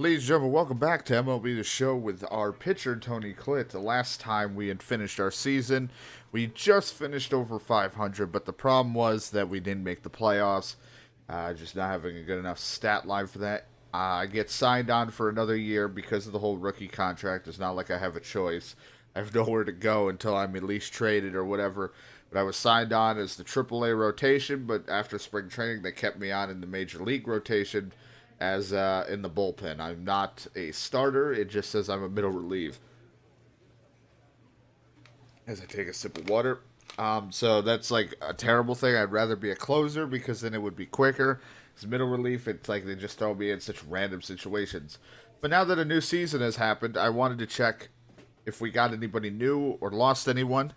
Ladies and gentlemen, welcome back to MLB The Show with our pitcher, Tony Clitt. The last time we had finished our season, we just finished over 500, but the problem was that we didn't make the playoffs. Just not having a good enough stat line for that. I get signed on for another year because of the whole rookie contract. It's not like I have a choice. I have nowhere to go until I'm at least traded or whatever. But I was signed on as the AAA rotation, but after spring training, they kept me on in the major league rotation as in the bullpen. I'm not a starter. It just says I'm a middle relief. As I take a sip of water. So that's like a terrible thing. I'd rather be a closer because then it would be quicker. As middle relief, it's like they just throw me in such random situations. But now that a new season has happened, I wanted to check if we got anybody new or lost anyone.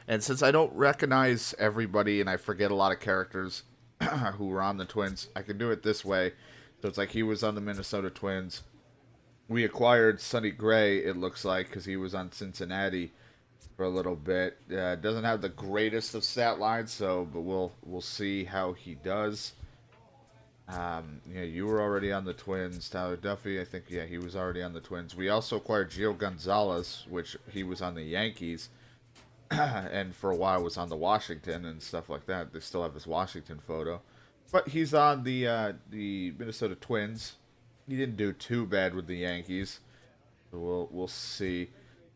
And since I don't recognize everybody and I forget a lot of characters who were on the Twins, I can do it this way. So it's like he was on the Minnesota Twins. We acquired Sonny Gray, it looks like, because he was on Cincinnati for a little bit. Doesn't have the greatest of stat lines, but we'll see how he does. Yeah, you were already on the Twins. Tyler Duffy, I think, yeah, he was already on the Twins. We also acquired Gio Gonzalez, which he was on the Yankees, and for a while was on the Washington and stuff like that. They still have his Washington photo. But he's on the Minnesota Twins. He didn't do too bad with the Yankees. So we'll see.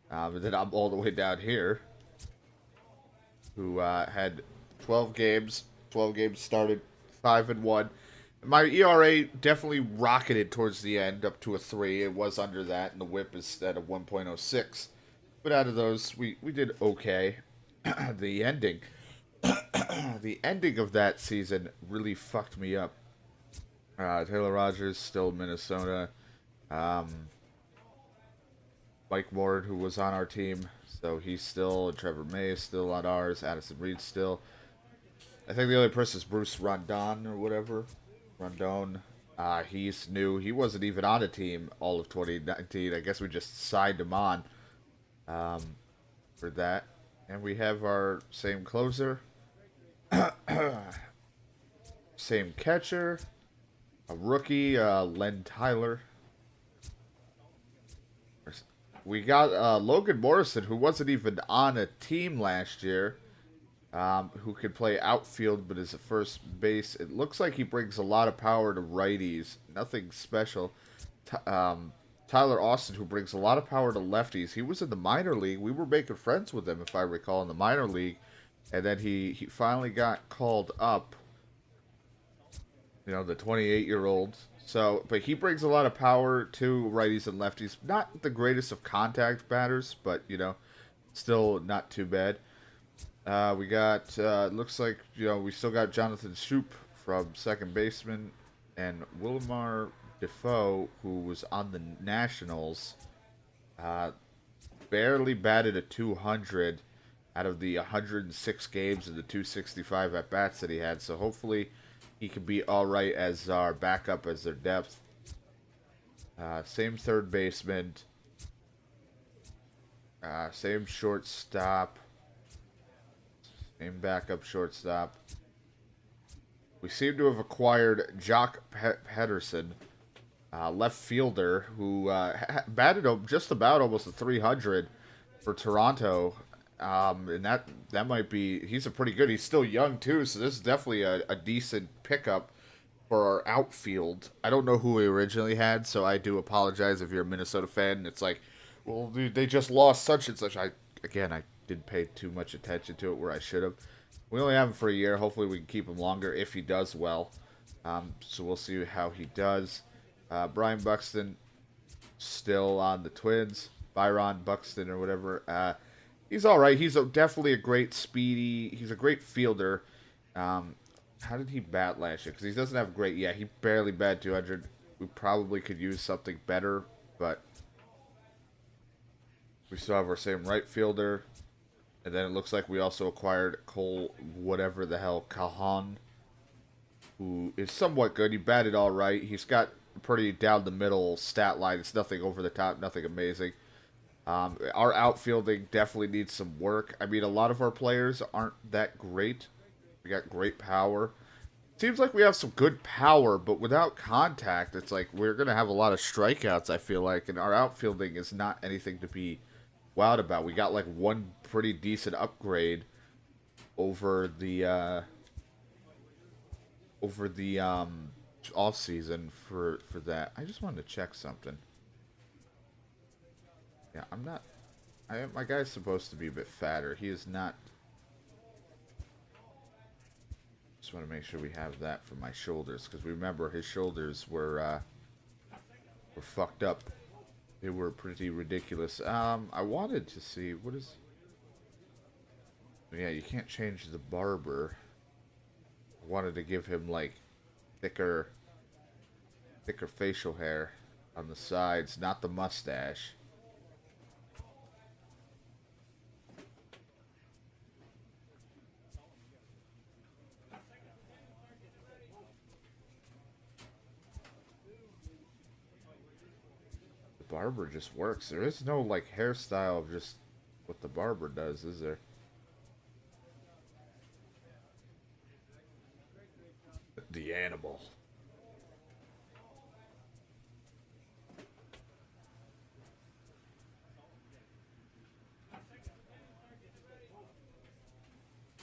But then I'm all the way down here, who had 12 games. 12 games started, 5-1. My ERA definitely rocketed towards the end, up to a 3. It was under that, and the WHIP is at a 1.06. But out of those, we did okay. the ending, the ending of that season really fucked me up. Taylor Rogers still in Minnesota. Mike Ward, who was on our team, so he's still. And Trevor May is still on ours. Addison Reed still. I think the other person is Bruce Rondon or whatever. Rondon. He's new. He wasn't even on a team all of 2019. I guess we just signed him on for that. And we have our same closer. Same catcher. A rookie, Len Tyler. We got Logan Morrison, who wasn't even on a team last year, who could play outfield but is a first base. It looks like he brings a lot of power to righties. Nothing special. Tyler Austin, who brings a lot of power to lefties. He was in the minor league. We were making friends with him, if I recall, in the minor league. And then he finally got called up. You know, the 28-year-old. So, but he brings a lot of power to righties and lefties. Not the greatest of contact batters, but, you know, still not too bad. We got, looks like, you know, we still got Jonathan Shoup from second baseman. And Wilmar Defoe, who was on the Nationals, barely batted a 200 out of the 106 games and the 265 at-bats that he had. So hopefully he could be all right as our backup, as their depth. Same third baseman. Same shortstop. Same backup shortstop. We seem to have acquired Jock Pedersen, left fielder, who batted just about almost a 300 for Toronto. And that might be, he's a pretty good, he's still young too, so this is definitely a decent pickup for our outfield. I don't know who we originally had, so I do apologize if you're a Minnesota fan and it's like, well, dude, they just lost such and such. I didn't pay too much attention to it where I should have. We only have him for a year. Hopefully we can keep him longer if he does well. So we'll see how he does. Brian Buxton still on the Twins. Byron Buxton or whatever. He's all right. He's definitely a great speedy. He's a great fielder. How did he bat last year? Because he doesn't have great. Yeah, he barely batted 200. We probably could use something better, but we still have our same right fielder. And then it looks like we also acquired Cole, whatever the hell, Cajon, who is somewhat good. He batted all right. He's got a pretty down the middle stat line. It's nothing over the top, nothing amazing. Our outfielding definitely needs some work. I mean, a lot of our players aren't that great. We got great power. seems like we have some good power, but without contact, it's like we're going to have a lot of strikeouts, I feel like, and our outfielding is not anything to be wowed about. We got like one pretty decent upgrade over the off season for that. I just wanted to check something. Yeah, my guy's supposed to be a bit fatter. He is not. Just want to make sure we have that for my shoulders, because remember his shoulders were fucked up. They were pretty ridiculous. I wanted to see what is. Yeah, you can't change the barber. I wanted to give him like thicker facial hair on the sides, not the mustache. The barber just works. There is no like hairstyle of just what the barber does, is there? The animal.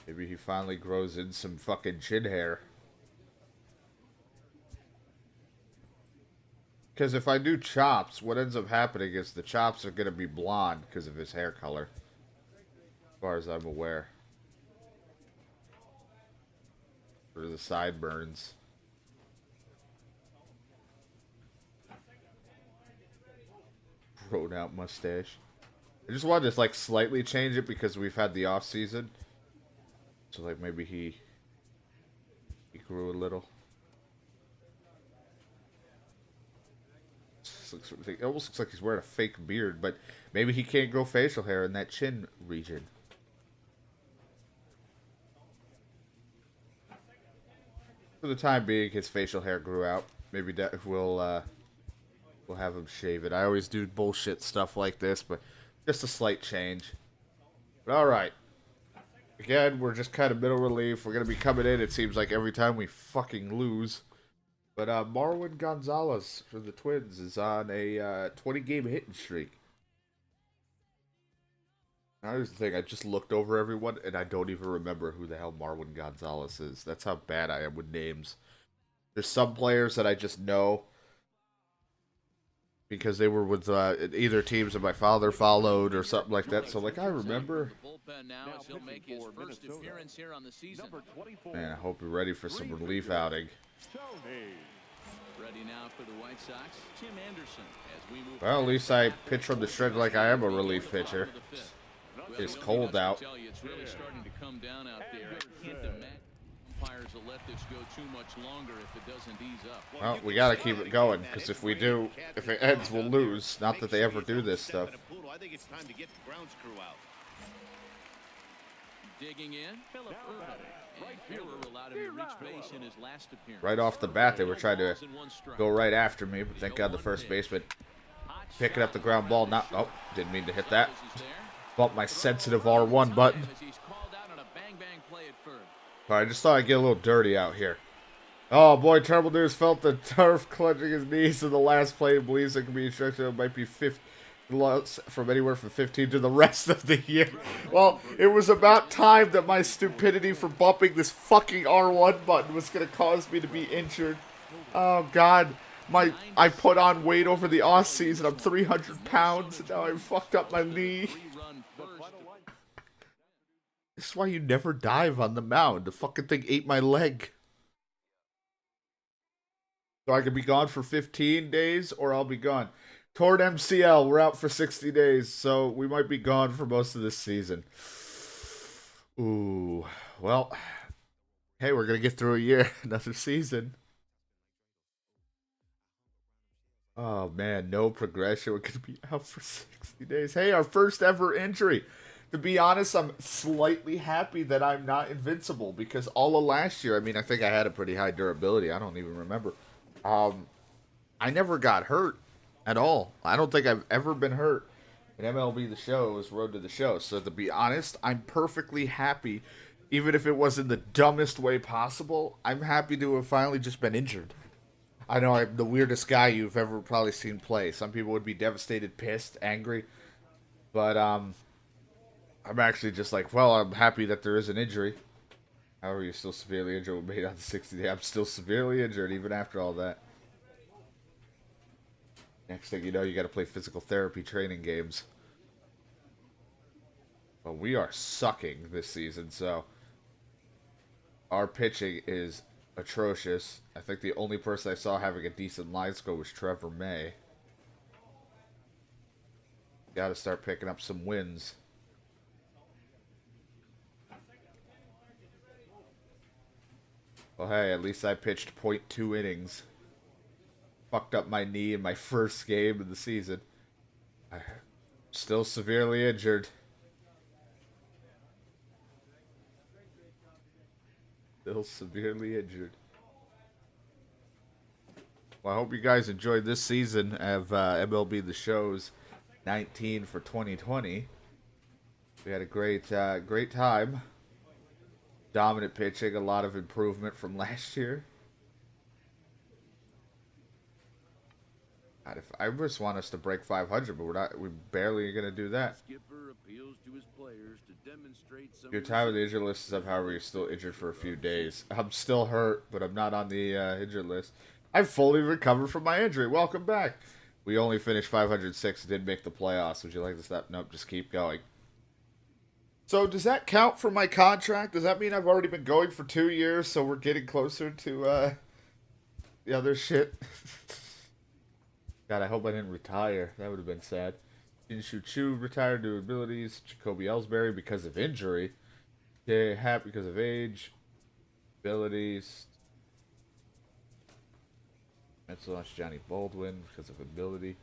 Maybe he finally grows in some fucking chin hair. Because if I do chops, what ends up happening is the chops are going to be blonde because of his hair color. As far as I'm aware. For the sideburns. Grown out mustache. I just wanted to like slightly change it because we've had the off season. So like maybe he grew a little. It almost looks like he's wearing a fake beard, but maybe he can't grow facial hair in that chin region. For the time being, his facial hair grew out. Maybe that we'll have him shave it. I always do bullshit stuff like this, but just a slight change. But all right. Again, we're just kind of middle relief. We're gonna be coming in. It seems like every time we fucking lose. But Marwin Gonzalez for the Twins is on a 20-game hitting streak. Now, here's the thing. I just looked over everyone, and I don't even remember who the hell Marwin Gonzalez is. That's how bad I am with names. There's some players that I just know because they were with either teams that my father followed or something like that. So, like, I remember. Man, I hope you're ready for some relief outing. Ready now for the White Sox, Tim Anderson. As we move well, at least I pitch from the stretch like I am a relief pitcher. It's cold out. It's really starting to come down out there. I can't imagine umpires will let this go too much longer if it doesn't ease up. Well, we got to keep it going, because if we do, if it ends, we'll lose. Not that they ever do this stuff. I think it's time to get the ground screw out. Digging in, Philip Urban. And Fuhrer allowed him to reach base in his last appearance. Right off the bat, they were trying to go right after me, but thank God the first baseman picking up the ground ball. Not, oh, didn't mean to hit that. Bumped my sensitive R1 button. I just thought I'd get a little dirty out here. Oh boy, Terrible News felt the turf clutching his knees in the last play and believes it can be instructed it might be 50 from anywhere from 15 to the rest of the year. Well, it was about time that my stupidity for bumping this fucking R1 button was going to cause me to be injured. Oh God, I put on weight over the off season. I'm 300 pounds and now I fucked up my knee. This is why you never dive on the mound. The fucking thing ate my leg. So I could be gone for 15 days or I'll be gone. Torn MCL, we're out for 60 days, so we might be gone for most of this season. Ooh, well, hey, we're going to get through a year, another season. Oh, man, no progression. We're going to be out for 60 days. Hey, our first ever injury. To be honest, I'm slightly happy that I'm not invincible because all of last year, I mean, I think I had a pretty high durability. I don't even remember. I never got hurt at all. I don't think I've ever been hurt in MLB The Show is Road to the Show. So to be honest, I'm perfectly happy even if it was in the dumbest way possible, I'm happy to have finally just been injured. I know I'm the weirdest guy you've ever probably seen play. Some people would be devastated, pissed, angry, but I'm actually just like, well, I'm happy that there is an injury. However, you're still severely injured with me on the 60th day. I'm still severely injured even after all that. Next thing you know, you got to play physical therapy training games. But we are sucking this season, so our pitching is atrocious. I think the only person I saw having a decent line score was Trevor May. Got to start picking up some wins. Well, hey, at least I pitched .2 innings. Fucked up my knee in my first game of the season. I'm still severely injured. Still severely injured. Well, I hope you guys enjoyed this season of MLB The Show's 19 for 2020. We had a great time. Dominant pitching, a lot of improvement from last year. God, I just want us to break 500, but we're barely gonna do that. Skipper appeals to his players to demonstrate some Your time on the injured list is up, however, you're still injured for a few days. I'm still hurt, but I'm not on the injured list. I've fully recovered from my injury. Welcome back. We only finished 506, did make the playoffs. Would you like to stop? Nope, just keep going. So does that count for my contract? Does that mean I've already been going for 2 years, so we're getting closer to the other shit? God, I hope I didn't retire. That would have been sad. Inshu Chu retired due to abilities. Jacoby Ellsbury because of injury. Jay Happ because of age. Abilities. Mets lost Johnny Baldwin because of ability.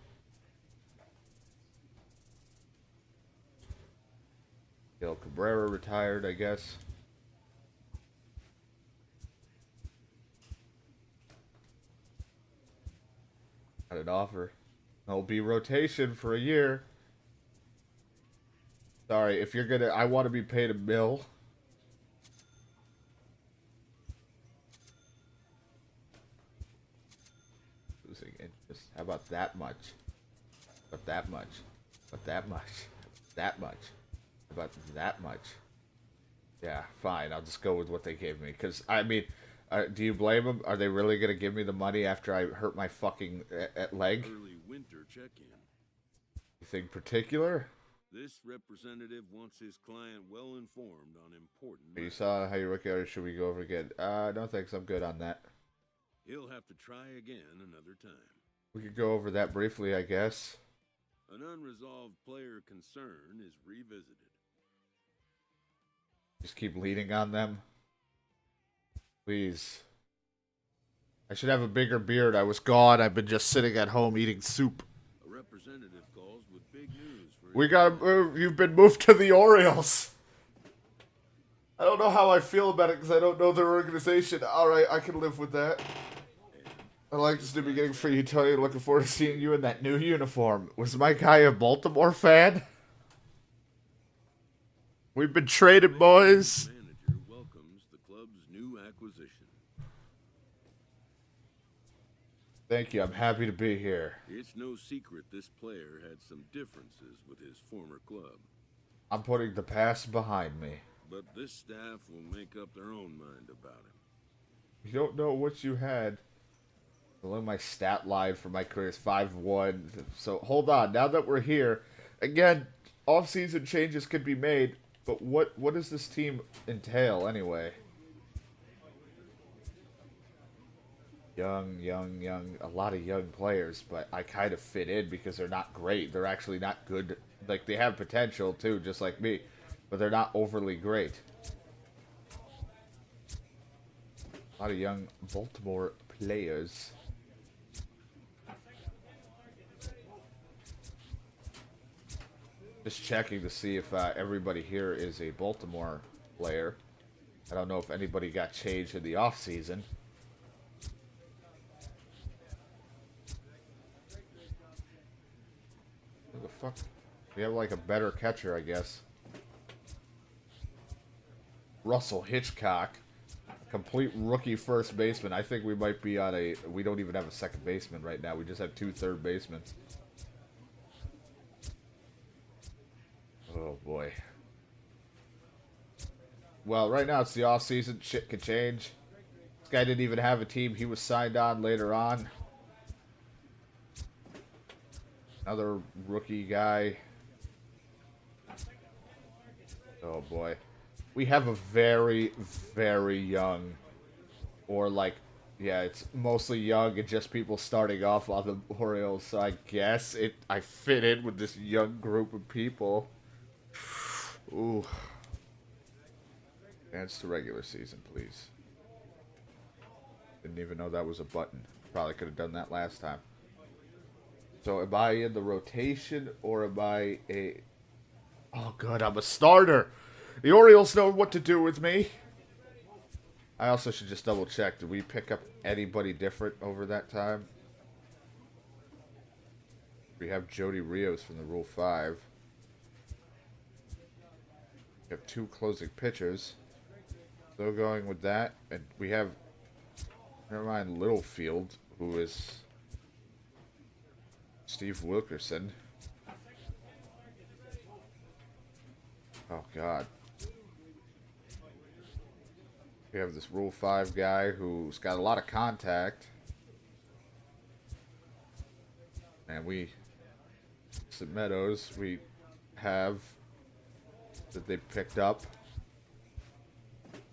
Gil Cabrera retired, I guess. Got an offer. MLB rotation for a year. Sorry, if you're gonna, I want to be paid $1 million. Losing interest. How about that much? About that much? About that much? That much? About that much? Yeah, fine. I'll just go with what they gave me. Because, I mean, do you blame them? Are they really going to give me the money after I hurt my fucking leg? Early winter check-in. Anything particular? This representative wants his client well informed on important You matters. saw how you work out, or should we go over again? No thanks, I'm good on that. He'll have to try again another time. We could go over that briefly, I guess. An unresolved player concern is revisited. Just keep leaning on them. Please. I should have a bigger beard. I was gone. I've been just sitting at home eating soup. A representative calls with big news for We gotta move. You've been moved to the Orioles. I don't know how I feel about it because I don't know their organization. Alright, I can live with that. I like this new beginning for you, Tony. Looking forward to seeing you in that new uniform. Was my guy a Baltimore fan? We've been traded, boys. manager welcomes the club's new acquisition. Thank you. I'm happy to be here. It's no secret this player had some differences with his former club. I'm putting the past behind me. But this staff will make up their own mind about him. You don't know what you had. Well, my stat line for my career is 5-1. So hold on. Now that we're here, again, off-season changes could be made. But what does this team entail anyway? Young. A lot of young players, but I kind of fit in because they're not great. They're actually not good. Like, they have potential, too, just like me. But they're not overly great. A lot of young Baltimore players. Just checking to see if everybody here is a Baltimore player. I don't know if anybody got changed in the offseason. What the fuck? We have like a better catcher, I guess. Russell Hitchcock. Complete rookie first baseman. I think we might be on a... We don't even have a second baseman right now. We just have 2 third basemen. Oh, boy. Well, right now it's the off season. Shit could change. This guy didn't even have a team. He was signed on later on. Another rookie guy. Oh boy. We have a very, very young, or like, yeah, it's mostly young and just people starting off on the Orioles. So I guess I fit in with this young group of people. Ooh. Advance to regular season, please. Didn't even know that was a button. Probably could have done that last time. So am I in the rotation or am I a... Oh, good, I'm a starter. The Orioles know what to do with me. I also should just double check. Did we pick up anybody different over that time? We have Jody Rios from the Rule 5. We have 2 closing pitchers. Still going with that. And we have... Never mind Littlefield, who is... Steve Wilkerson. Oh, God. We have this Rule 5 guy who's got a lot of contact. And some Meadows we have that they picked up.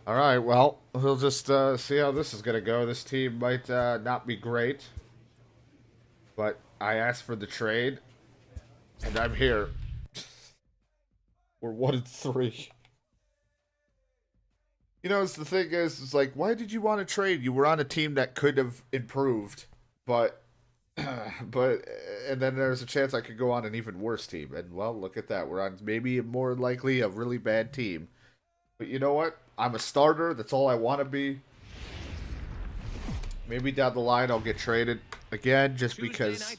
Alright, well, we'll just see how this is going to go. This team might not be great. But I asked for the trade, and I'm here. We're 1-3. You know, the thing is, it's like, why did you want to trade? You were on a team that could have improved, but and then there's a chance I could go on an even worse team. And, well, look at that. We're on maybe more likely a really bad team. But you know what? I'm a starter. That's all I want to be. Maybe down the line I'll get traded again just because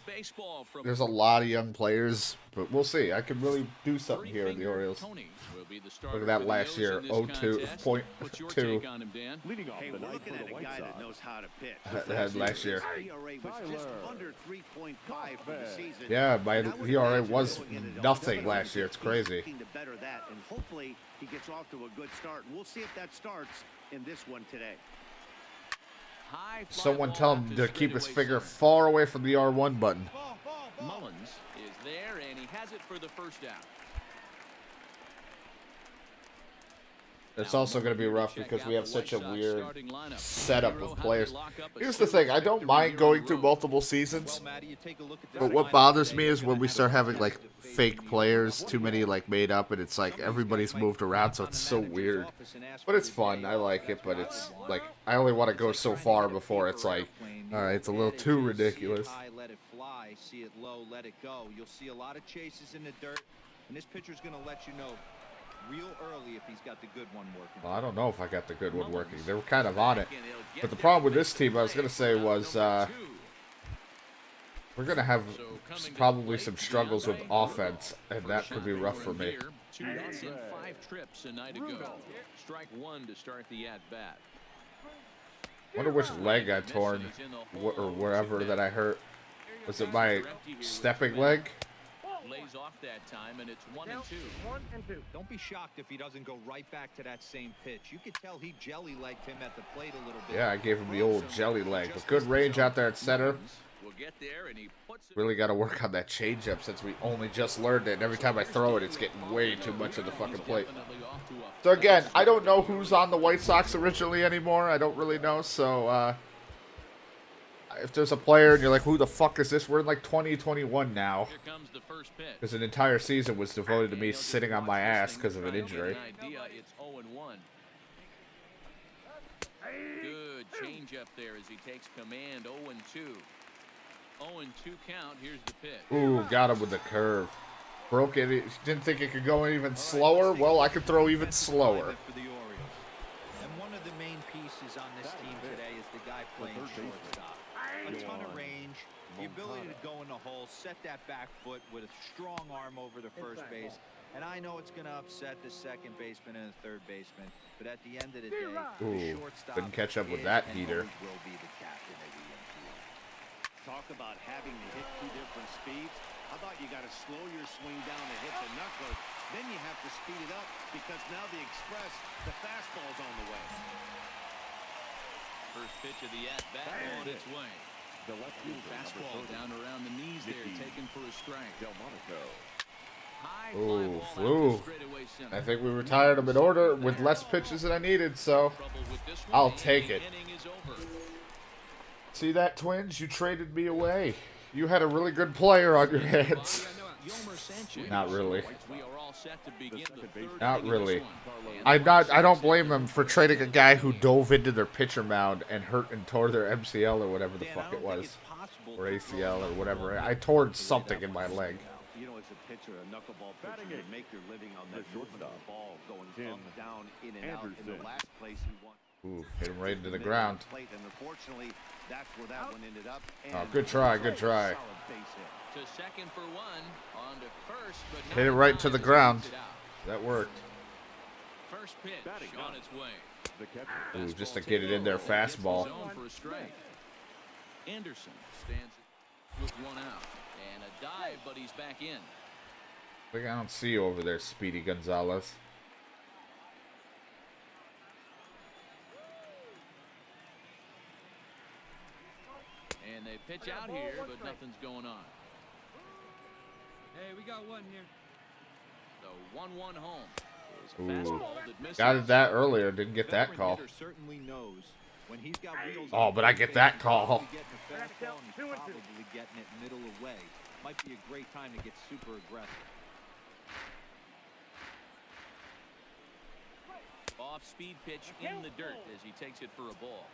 there's a lot of young players. But we'll see. I can really do something here in the Orioles. Look at that last year. 0.2. Hey, we're looking at a guy that knows how to pitch. That last year. ERA was just under 3.5 for the season. Yeah, my ERA was nothing last year. It's crazy. To better that, and hopefully he gets off to a good start. We'll see if that starts in this one today. Someone tell him to keep his finger far away from the R1 button. Mullins is there, and he has it for the first out. It's also going to be rough because we have such a weird setup of players. Here's the thing. I don't mind going through multiple seasons. But what bothers me is when we start having, like, fake players, too many, like, made up, and it's like everybody's moved around, so it's so weird. But it's fun. I like it, but it's, like, I only want to go so far before it's like, alright, it's a little too ridiculous. Let it fly, see it low, let it go. You'll see a lot of chases in the dirt, and this pitcher's going to let you know real early if he's got the good one working. Well, I don't know if I got the good one working. They were kind of on it. But the problem with this team, I was going to say, was we're going to have probably some struggles with offense, and that could be rough for me. 2 hits in 5 trips a night ago. Strike 1 to start the at-bat. Wonder which leg I torn, or wherever that I hurt. Was it my stepping leg? Lays off that time, and it's 1-2. Don't be shocked if he doesn't go right back to that same pitch. You could tell he jelly-legged him at the plate a little bit. Yeah, I gave him the old jelly leg. But good range out there at center. Really got to work on that changeup since we only just learned it. And every time I throw it, it's getting way too much of the fucking plate. So again, I don't know who's on the White Sox originally anymore. I don't really know. So if there's a player and you're like, who the fuck is this? We're in like 2021 now. Because an entire season was devoted to me sitting on my ass because of an injury. It's 0-1. Good change up there as he takes command. 0-2. 0-2 count. Here's the pitch. Ooh, got him with the curve. Broke it. Didn't think it could go even slower. Well, I could throw even slower. And one of the main pieces on this team today is the guy playing shortstop. A ton of range, The ability to go in the hole, set that back foot with a strong arm over the first base. And I know it's going to upset the second baseman and the third baseman, but at the end of the day, the shortstop couldn't catch up with is that and heater. always will be the captain of the infield. Talk about having to hit two different speeds. How about you got to slow your swing down to hit the knuckler, then you have to speed it up because now the express, the fastball's on the way. First pitch of the at-bat on its way. The left fielder, Fastball down around the knees there, taken for a strike. High fly Ooh, ball out flew. to straightaway center. I think we retired him in order with less pitches than I needed, so Trouble with this one, I'll and take the it. inning is over. See that, Twins? You traded me away. You had a really good player on your hands. Yomer Sanchez. Not really. We are all set to begin the third Not inning of really. this one. I don't blame them for trading a guy who dove into their pitcher mound and hurt and tore their MCL or whatever the fuck it was. Or ACL or whatever. I tore something in my leg. You know, as a pitcher, a knuckleball pitcher, you make your living on that movement of the ball, going up, down, in and out. In the last place he won. Ooh, hit him right into the ground. Plate, and unfortunately, that's where that one ended up. Oh, good try, good try. Solid base hit. To second for one, on to first, but not Hit it right in to the time ground. to get out. That worked. First pitch on its way. Ooh, just to get it in there, fastball. Zone for a strike. Anderson stands with one out. And a dive, but he's back in. Like, I don't see you over there, Speedy Gonzalez. And they pitch out here, but nothing's going on. Hey, we got one here. The 1-1 home. Is a Ooh. fastball that misses. Got it that earlier, didn't get that Veteran call. hitter certainly knows when he's got wheels Oh, on but the I get that he's call. probably getting a fastball and he's probably getting it middle away. Might be a great time to get super aggressive. Off-speed pitch in the dirt as he takes it for a ball.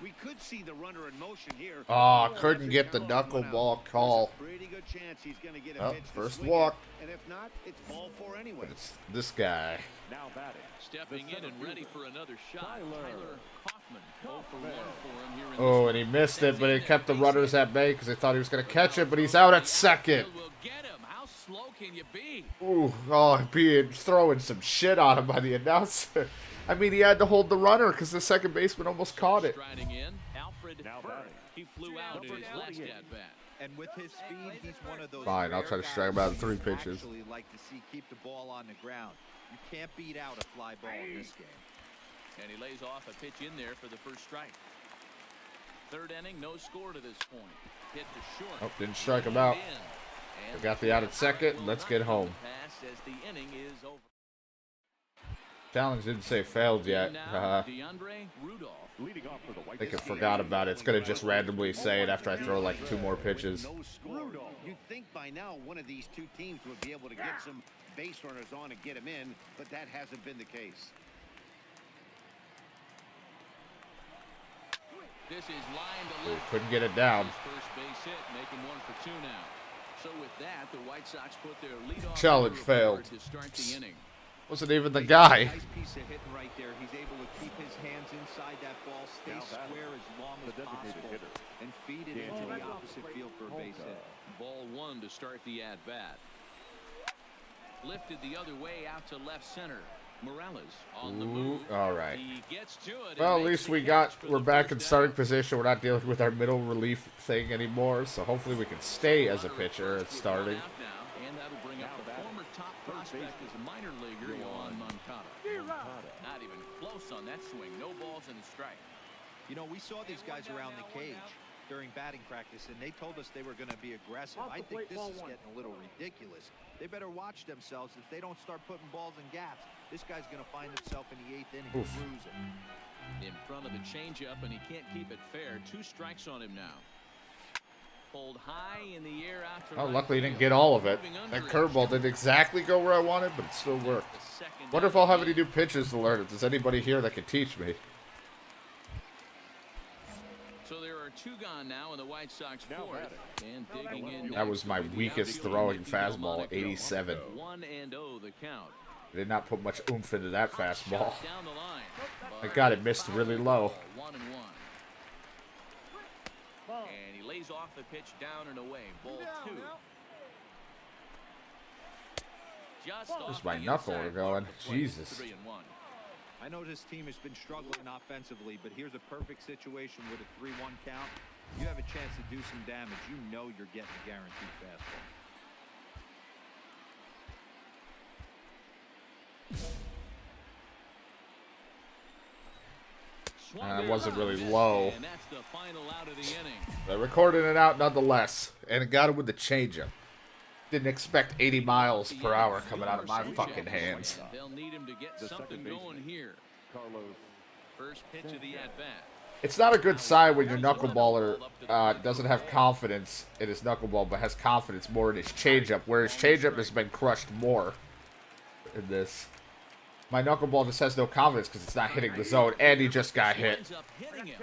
We could see the runner in motion here. Oh, couldn't get the knuckleball call. Pretty good chance he's going to get a Oh, pitch to first swing walk. at, and if not, it's ball four anyway. But it's this guy. Now batting. Stepping in and ready for another shot. Tyler Kaufman. 0 for 1 for him here in Oh, this and he one. missed it, but it kept the runners at bay because they thought he was going to catch it, but he's out at second. Will get him. How slow can you be? Ooh, oh, being throwing some shit on him by the announcer. I mean, he had to hold the runner because the second baseman almost caught it. Striding in, Alfred Now Burr. batting. He flew out in his last at bat. And with his speed, he's one of those. Fine, I'll rare try to strike him guys out in 3 you pitches. Actually, like to see keep the ball on the ground. You can't beat out a fly ball in this game. And he lays off a pitch in there for the first strike. Third inning, no score to this point. Hit to short. Oh, didn't strike him out. And We got the out at second. Let's get home. pass as the inning is over. Challenge didn't say failed yet. Now, DeAndre Rudolph. Leading off for the I White think I Sox. forgot about it. It's going to just randomly say it after I throw like 2 more pitches. No score. You'd think by now one of these two teams would be able to get some base runners on and get him in, but that hasn't been the case. This is line to Ooh, left. couldn't get it down. His first base hit, making 1 for 2 now. So with that, the White Sox put their leadoff Challenge hitter failed. aboard to start the inning. Wasn't even the guy. Nice piece of hitting right there. He's able to keep his hands inside that ball, stay Now batting. square as long The as designated possible, hitter. and feed it into the opposite field for a base hit. Ball 1 to start the at-bat. Lifted the other way out to left center. Morales on the Ooh, move. all right. He gets to it. Well, at and makes least the we catch for we're the back in first starting down. position. We're not dealing with our middle relief thing anymore. So hopefully we can stay as a pitcher at starting. Out now, and that'll bring up the former top prospect as a minor leaguer, Yohan Moncada. Not even close on that swing. No balls in the strike. You know, we saw these guys around the cage during batting practice, and they told us they were going to be aggressive. I think this is getting a little ridiculous. They better watch themselves. If they don't start putting balls in gaps, this guy's going to find himself in the 8th inning cruising. In front of the changeup, and he can't keep it fair. 2 strikes on him now. Pulled high in the air out to Oh, right luckily he didn't field. get all of it. Moving That under it. curveball didn't exactly go where I wanted, but it still worked. The second Wonder if down I'll have the any new pitches to learn. If there's anybody here that can teach me. So there are 2 gone now in the White Sox Now 4th. And digging in That was my weakest throwing fastball, 87. 1-0 the count. I did not put much oomph into that fastball. Shot down the line. Thank God it missed really low. 1-1. And he lays stays off the pitch, down and away. Ball 2. Just Just my knuckle are going. Jesus. 3-1. I know this team has been struggling offensively, but here's a perfect situation with a 3-1 count. You have a chance to do some damage. You know you're getting a guaranteed fastball. It wasn't really low. And that's the final out of the inning. But recorded it out nonetheless. And it got it with the changeup. Didn't expect 80 miles per hour coming out of my fucking hands. They'll need him to get something going here. Carlos. First pitch of the at-bat. It's not a good sign when your knuckleballer doesn't have confidence in his knuckleball, but has confidence more in his changeup, where his changeup has been crushed more in this. My knuckleball just has no confidence because it's not hitting the zone, and he just got hit. Ends up hitting him.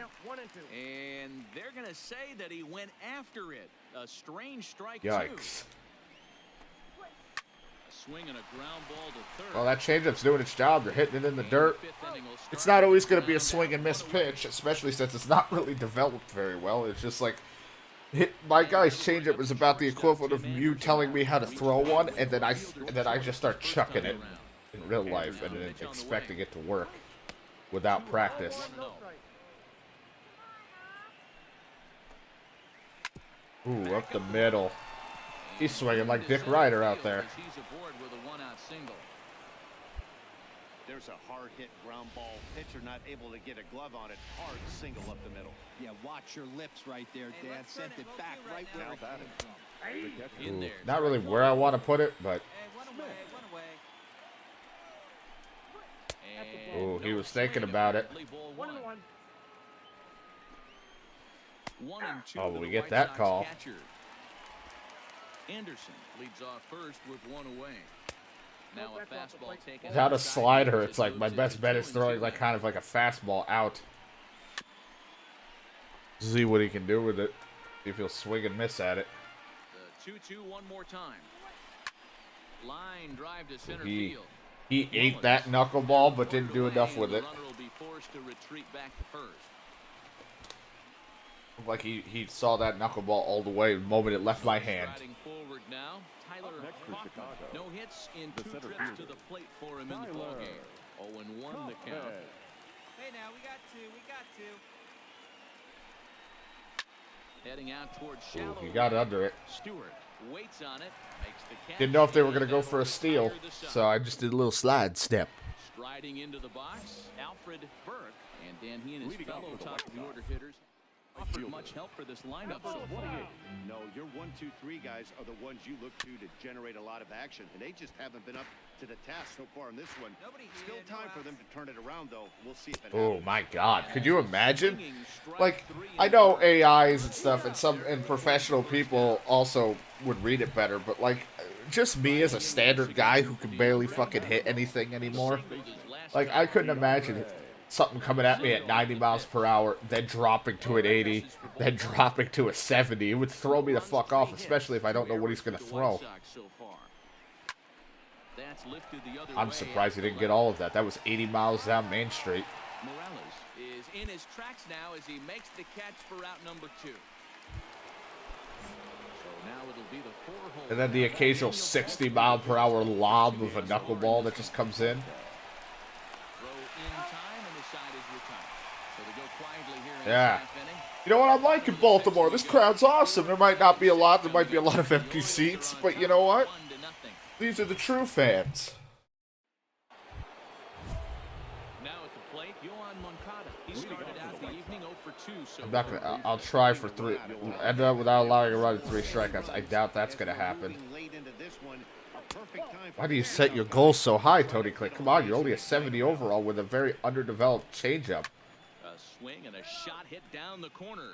And they're going to say that he went after it. A strange strike, Yikes. too. A swing and a ground ball to third. Well, that changeup's doing its job. They're hitting it in the dirt. It's not always going to be a swing and miss pitch, especially since it's not really developed very well. It's just like, my guy's changeup is about the equivalent of you telling me how to throw one, and then I just start chucking it in real life and then expecting it to work without practice. Ooh, up the middle. He's swinging like Dick Ryder out there. He's aboard with a one-out single. There's a hard hit ground ball. Pitcher not able to get a glove on it. Hard single up the middle. Yeah, watch your lips right there, Dan. Sent it back right where it came from. In Ooh, there. not really where I want to put it, but ooh, he was thinking about it. 1 and 2 Oh, for we the get White that Sox call. catcher. Anderson leads off first with one away. Now a fastball taken. Without a slider, it's like my best bet is throwing like kind of like a fastball out. See what he can do with it. See if he'll swing and miss at it. The 2-2 one more time. Line drive to center He field. ate that knuckleball, but didn't do enough with it. The runner will be forced to retreat back to first. Like he saw that knuckleball all the way the moment it left my hand. Striding forward now, Tyler Next for Hoffman. Chicago. No hits in The 2 center trips to fielder. the plate for him in the ballgame. 0-1 the count. Hey, now we got two. Heading out towards Ooh, shallow. he got right. under it. Stewart waits on it, makes the catch. Didn't know if they were and gonna go for a that'll steal, retire the so I just did a little slide step. Striding into the box, Alfred Burke, and Dan, he and his Leading off fellow for the top White of the Sox. order hitters offered much help for this lineup so far. No, your 1, 2, 3 guys are the ones you look to generate a lot of action, and they just haven't been up to the task so far in this one. Still time for them to turn it around, though. We'll see if it Oh happens. my God! Could you imagine? Swinging strike Like, 3 I and know 4. AIs and stuff, and professional people also would read it better, but like, just me as a standard guy who can barely fucking hit anything anymore, like I couldn't imagine something coming at me at 90 miles per hour, then dropping to an 80, then dropping to a 70. It would throw me the fuck off, especially if I don't know what he's gonna throw. I'm surprised he didn't get all of that. That was 80 miles down Main Street. Morales is in his tracks now as he makes the catch for out number 2. So now it'll be the 4-hole. And then the occasional 60 mile per hour lob of a knuckleball that just comes in. Throw in time and the side is retired. So they go quietly here in Yeah. the 9th inning. You know what I'm like in Baltimore? This crowd's awesome. There might not be a lot. There might be a lot of empty seats. But you know what? 1-0. These are the true fans. Now at the plate, Yohan Moncada. He started out the evening 0 for 2. So I'm not gonna. I'll try for 3. End up without allowing a run at 3 strikeouts. I doubt that's gonna happen. Late into this one, a perfect time for Why do you set your goals so high, Tony Click? Come on, you're only a 70 overall with a very underdeveloped changeup. a swing and a shot hit down the corner.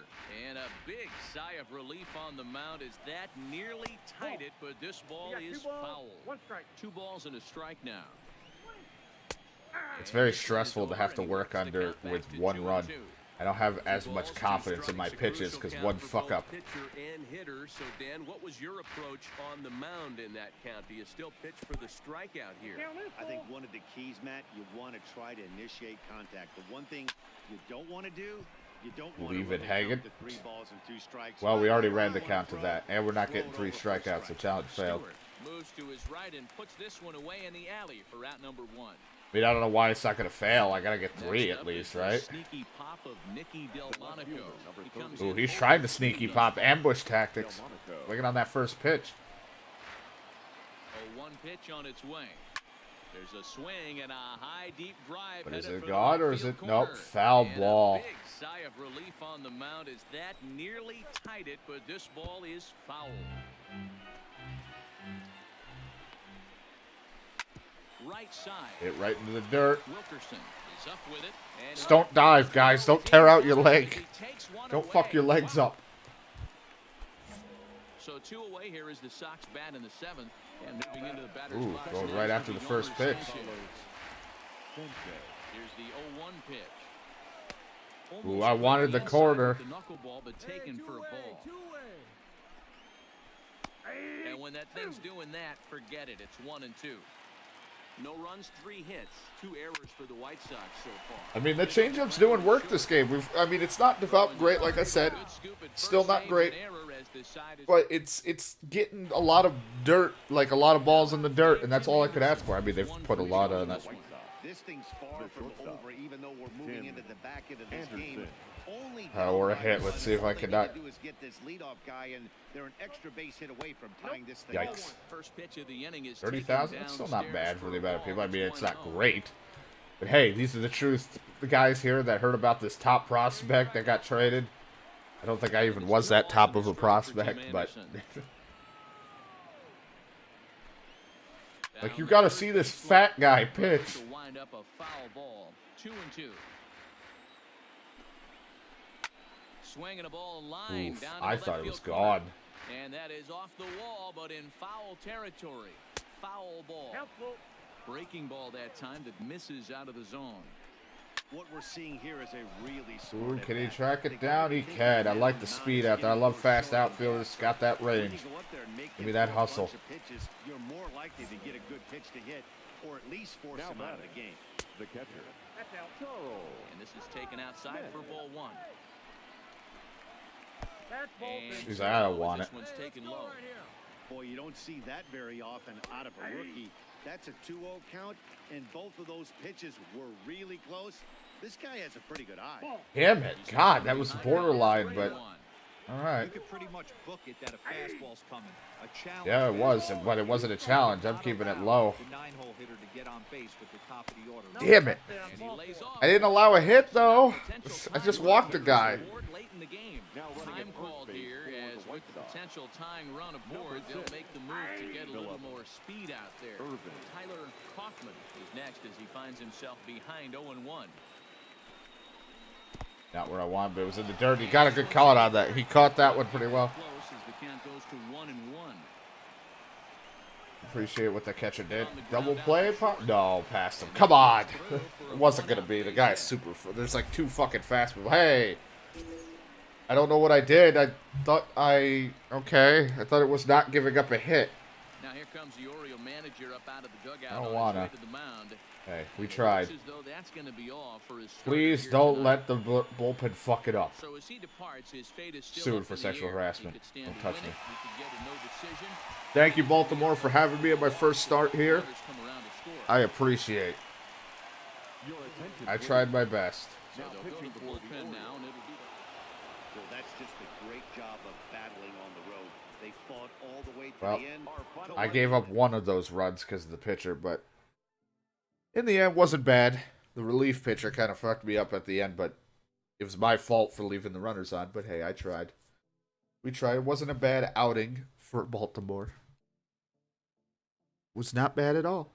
And a big sigh of relief on the mound as that nearly tied it, but this ball is foul. 2 balls and a strike now. It's very stressful to have to work under with 1 run. I don't have as much confidence in my pitches because 1 fuck up. Pitcher and hitter. So Dan, what was your approach on the mound in that count? Do you still pitch for the strikeout here? I think one of the keys, Matt, you want to try to initiate contact. The one thing you don't want to do You don't want Leave to it really hanging. count to 3 balls and 2 strikes. Well, we already ran the count to that, and we're not getting 3 strikeouts. The challenge failed. Stewart moves to his right and puts this one away in the alley for out number 1. I mean, I don't know why it's not going to fail. I got to get 3 Next at up least, is the right? Sneaky pop of Nicky Delmonico. He comes Ooh, in he's 0 trying to for sneaky 2 pop thus ambush tactics. Looking on that first pitch. far. 1 pitch on its way. There's a swing and a high deep drive. But is headed it for the gone or left is field it nope? corner. Foul And ball. A big sigh of relief on the mound as that nearly tied it, but this ball is foul. Right side. Hit right into the dirt. Wilkerson is up with it. And Just don't dive, guys. Don't tear out your leg. Don't fuck your legs up. So 2 away. Here is the Sox bat in the 7th. And moving into the batter's Ooh, box going now right is after the the first pitch. Here's the 0-1 pitch. Ooh, I wanted the corner. The knuckleball, but taken for a ball. And when that thing's doing that, forget it. It's 1 and 2. No runs, 3 hits, 2 errors for the White Sox so far. I mean, the changeup's doing work this game. I mean, it's not developed great, like I said. Still not great. But it's getting a lot of dirt, like a lot of balls in the dirt, and that's all I could ask for. I mean, they've put a lot of that. This thing's far from over, even though we're moving into the back end of this game. Only Or a hit. Let's see if I can not. do is get this leadoff guy, and they're an extra base hit away from tying this thing. Yikes. First pitch of the inning is 30,000? That's still not bad for the amount of people. I mean, it's not great. But hey, these are the truth. The guys here that heard about this top prospect that got traded. I don't think I even was that top of a prospect, but like, you got to see this fat guy pitch. To wind up a foul ball. 2 and 2. Swinging a ball line Oof, down. I thought it was gone. And that is off the wall, but in foul territory. Foul ball. Breaking ball that time that misses out of the zone. What we're seeing here is a really Ooh, smart can he at-bat. track it They down? He think can. I that like the the speed out there. I love fast outfielders. Got that When range. you go up there and make Give me him that throw a bunch hustle. of pitches, you're more likely to get a good pitch to hit, or at least force him out of the game. The catcher. And this is taken outside for ball 1. He's like, I don't want this it. one's taken low. Boy, you don't see that very often out of a rookie. That's a 2-0 count, and both of those pitches were really close. This guy has a pretty good eye. Damn it. God, that was borderline, but all right. You could pretty much book it that a fastball's coming. A challenge. Yeah, it was, but it wasn't a challenge. I'm keeping it low. The 9-hole hitter to get on base with the top of the order. Damn it. And he lays off. I didn't allow a hit, though. I just walked the guy. Late in the game. Now running Time at first called base here for as the with White the Sox. potential tying run aboard, they'll make the move to get a little more speed out there. Irvin. Tyler Kaufman is next as he finds himself behind 0-1. Not where I want, but it was in the dirt. He got a good call on that. He caught that one pretty well. Close as the count goes to 1-1. Appreciate what the catcher did. Double play? No, passed him. Come on. It wasn't going to be. The guy's super. There's like 2 fucking fast moves. Hey. I don't know what I did. I thought I thought it was not giving up a hit. Now here comes the Oriole manager up out of the dugout. I don't on wanna. his way to the mound. Hey, we tried. Looks as though that's going to be all for his start Please here don't tonight. let the bullpen fuck it up. So as he departs, his fate is still Sued up for in the sexual air. harassment. He could stand Don't to touch win me. it. He could get a no decision. Thank you, Baltimore, for having me at my first start here. Others come around to score. I appreciate. Your attention. I tried my best. So they'll go to the bullpen now, and it'll be Well, that's just a great job of battling on the road. They fought all the way to Well, the end. I gave up one of those runs because of the pitcher, but in the end, wasn't bad. The relief pitcher kind of fucked me up at the end, but it was my fault for leaving the runners on. But hey, I tried. We tried. It wasn't a bad outing for Baltimore. Was not bad at all.